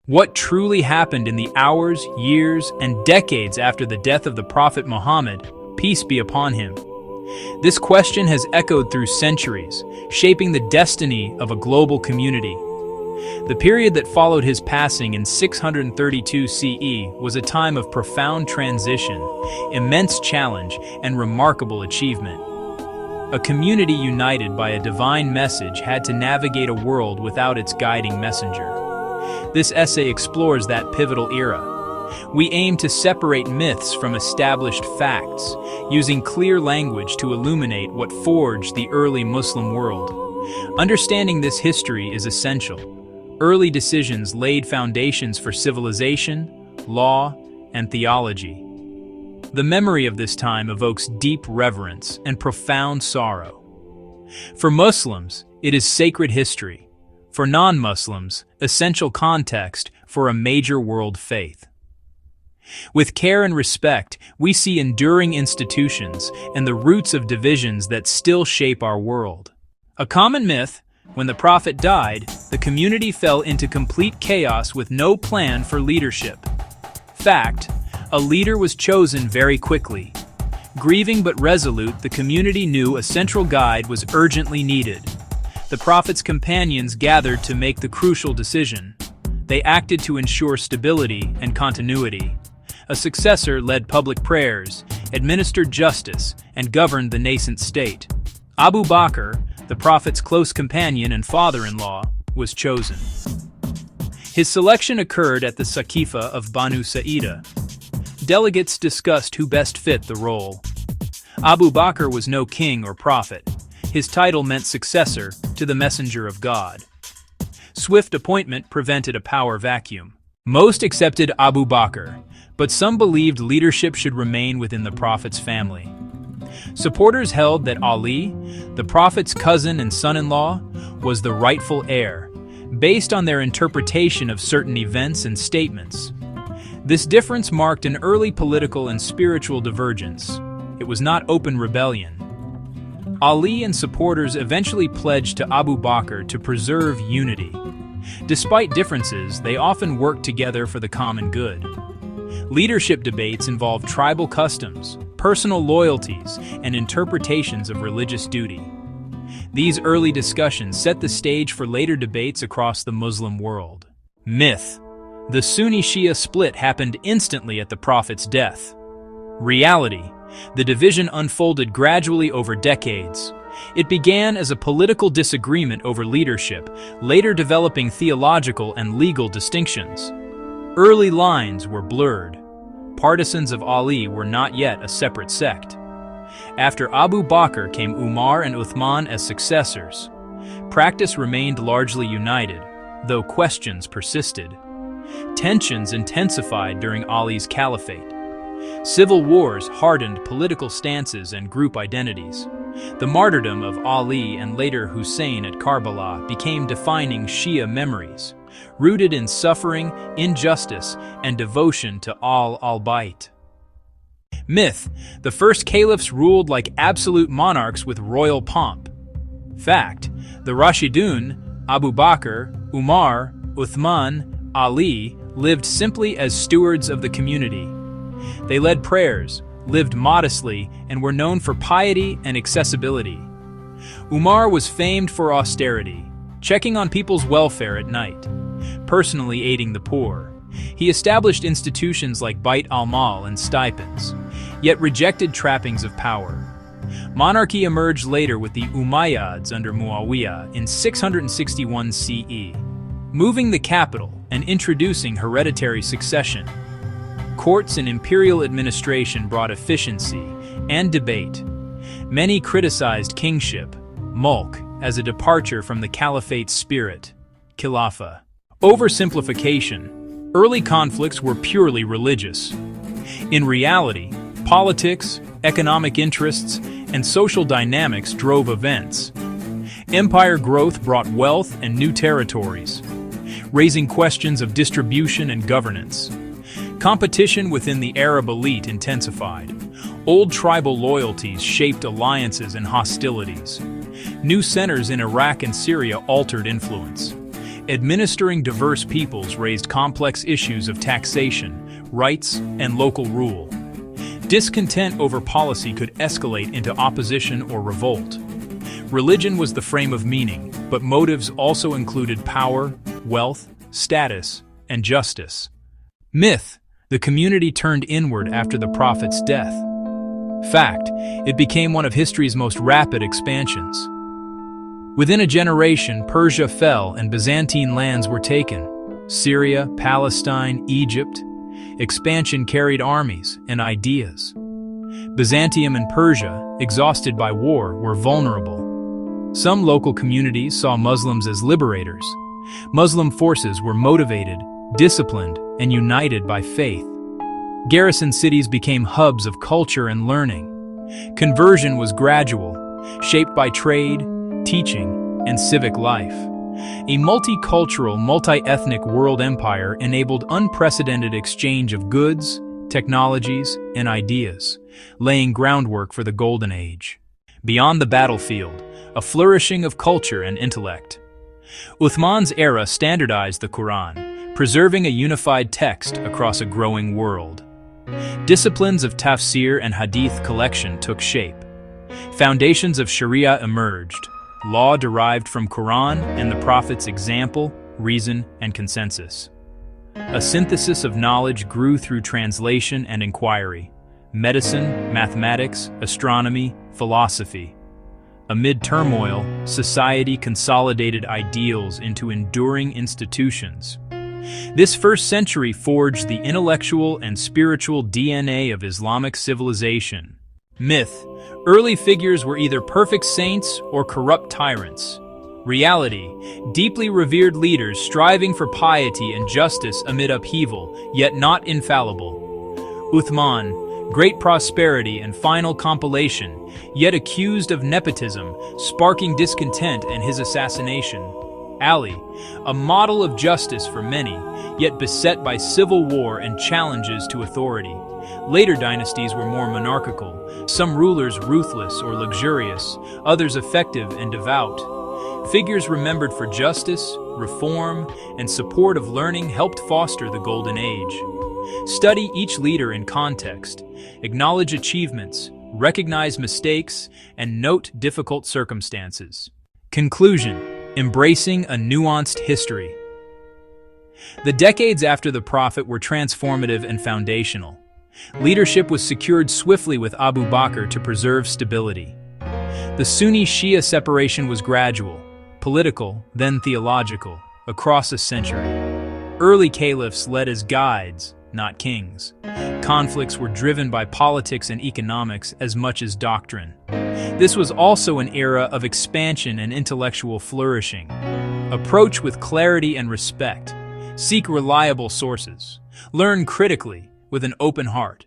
What truly happened in the hours, years, and decades after the death of the Prophet Muhammad, peace be upon him? This question has echoed through centuries, shaping the destiny of a global community. The period that followed his passing in 632 CE was a time of profound transition, immense challenge, and remarkable achievement. A community united by a divine message had to navigate a world without its guiding messenger. This essay explores that pivotal era. We aim to separate myths from established facts, using clear language to illuminate what forged the early Muslim world. Understanding this history is essential. Early decisions laid foundations for civilization, law, and theology. The memory of this time evokes deep reverence and profound sorrow. For Muslims, it is sacred history. For non-Muslims, essential context for a major world faith. With care and respect, we see enduring institutions and the roots of divisions that still shape our world. A common myth: when the Prophet died, the community fell into complete chaos with no plan for leadership. Fact: a leader was chosen very quickly. Grieving but resolute, the community knew a central guide was urgently needed. The Prophet's companions gathered to make the crucial decision. They acted to ensure stability and continuity. A successor led public prayers, administered justice, and governed the nascent state. Abu Bakr, the Prophet's close companion and father-in-law, was chosen. His selection occurred at the Saqifa of Banu Sa'idah. Delegates discussed who best fit the role. Abu Bakr was no king or prophet. His title meant successor to the messenger of God. Swift appointment prevented a power vacuum. Most accepted Abu Bakr, but some believed leadership should remain within the Prophet's family. Supporters held that Ali, the Prophet's cousin and son-in-law, was the rightful heir, based on their interpretation of certain events and statements. This difference marked an early political and spiritual divergence. It was not open rebellion. Ali and supporters eventually pledged to Abu Bakr to preserve unity. Despite differences, they often worked together for the common good. Leadership debates involved tribal customs, personal loyalties, and interpretations of religious duty. These early discussions set the stage for later debates across the Muslim world. Myth: the Sunni-Shia split happened instantly at the Prophet's death. Reality: the division unfolded gradually over decades. It began as a political disagreement over leadership, later developing theological and legal distinctions. Early lines were blurred. Partisans of Ali were not yet a separate sect. After Abu Bakr came Umar and Uthman as successors. Practice remained largely united, though questions persisted. Tensions intensified during Ali's caliphate. Civil wars hardened political stances and group identities. The martyrdom of Ali and later Hussein at Karbala became defining Shia memories, rooted in suffering, injustice, and devotion to al-Bayt. Myth: the first caliphs ruled like absolute monarchs with royal pomp. Fact: the Rashidun, Abu Bakr, Umar, Uthman, Ali, lived simply as stewards of the community. They led prayers, lived modestly, and were known for piety and accessibility. Umar was famed for austerity, checking on people's welfare at night, personally aiding the poor. He established institutions like Bait al-Mal and stipends, yet rejected trappings of power. Monarchy emerged later with the Umayyads under Muawiyah in 661 CE, moving the capital and introducing hereditary succession. Courts and imperial administration brought efficiency and debate. Many criticized kingship, mulk, as a departure from the caliphate's spirit, khilafah. Oversimplification: early conflicts were purely religious. In reality, politics, economic interests, and social dynamics drove events. Empire growth brought wealth and new territories, raising questions of distribution and governance. Competition within the Arab elite intensified. Old tribal loyalties shaped alliances and hostilities. New centers in Iraq and Syria altered influence. Administering diverse peoples raised complex issues of taxation, rights, and local rule. Discontent over policy could escalate into opposition or revolt. Religion was the frame of meaning, but motives also included power, wealth, status, and justice. Myth: the community turned inward after the prophet's death. Fact: it became one of history's most rapid expansions. Within a generation, Persia fell and Byzantine lands were taken. Syria, Palestine, Egypt. Expansion carried armies and ideas. Byzantium and Persia, exhausted by war, were vulnerable. Some local communities saw Muslims as liberators. Muslim forces were motivated, disciplined, and united by faith. Garrison cities became hubs of culture and learning. Conversion was gradual, shaped by trade, teaching, and civic life. A multicultural, multi-ethnic world empire enabled unprecedented exchange of goods, technologies, and ideas, laying groundwork for the Golden Age. Beyond the battlefield, a flourishing of culture and intellect. Uthman's era standardized the Quran, preserving a unified text across a growing world. Disciplines of tafsir and hadith collection took shape. Foundations of Sharia emerged, law derived from Quran and the Prophet's example, reason, and consensus. A synthesis of knowledge grew through translation and inquiry: medicine, mathematics, astronomy, philosophy. Amid turmoil, society consolidated ideals into enduring institutions. This first century forged the intellectual and spiritual DNA of Islamic civilization. Myth: early figures were either perfect saints or corrupt tyrants. Reality: deeply revered leaders striving for piety and justice amid upheaval, yet not infallible. Uthman: great prosperity and final compilation, yet accused of nepotism, sparking discontent and his assassination. Ali: a model of justice for many, yet beset by civil war and challenges to authority. Later dynasties were more monarchical, some rulers ruthless or luxurious, others effective and devout. Figures remembered for justice, reform, and support of learning helped foster the Golden Age. Study each leader in context, acknowledge achievements, recognize mistakes, and note difficult circumstances. Conclusion: embracing a nuanced history. The decades after the Prophet were transformative and foundational. Leadership was secured swiftly with Abu Bakr to preserve stability. The Sunni-Shia separation was gradual, political, then theological, across a century. Early caliphs led as guides, not kings. Conflicts were driven by politics and economics as much as doctrine. This was also an era of expansion and intellectual flourishing. Approach with clarity and respect. Seek reliable sources. Learn critically with an open heart.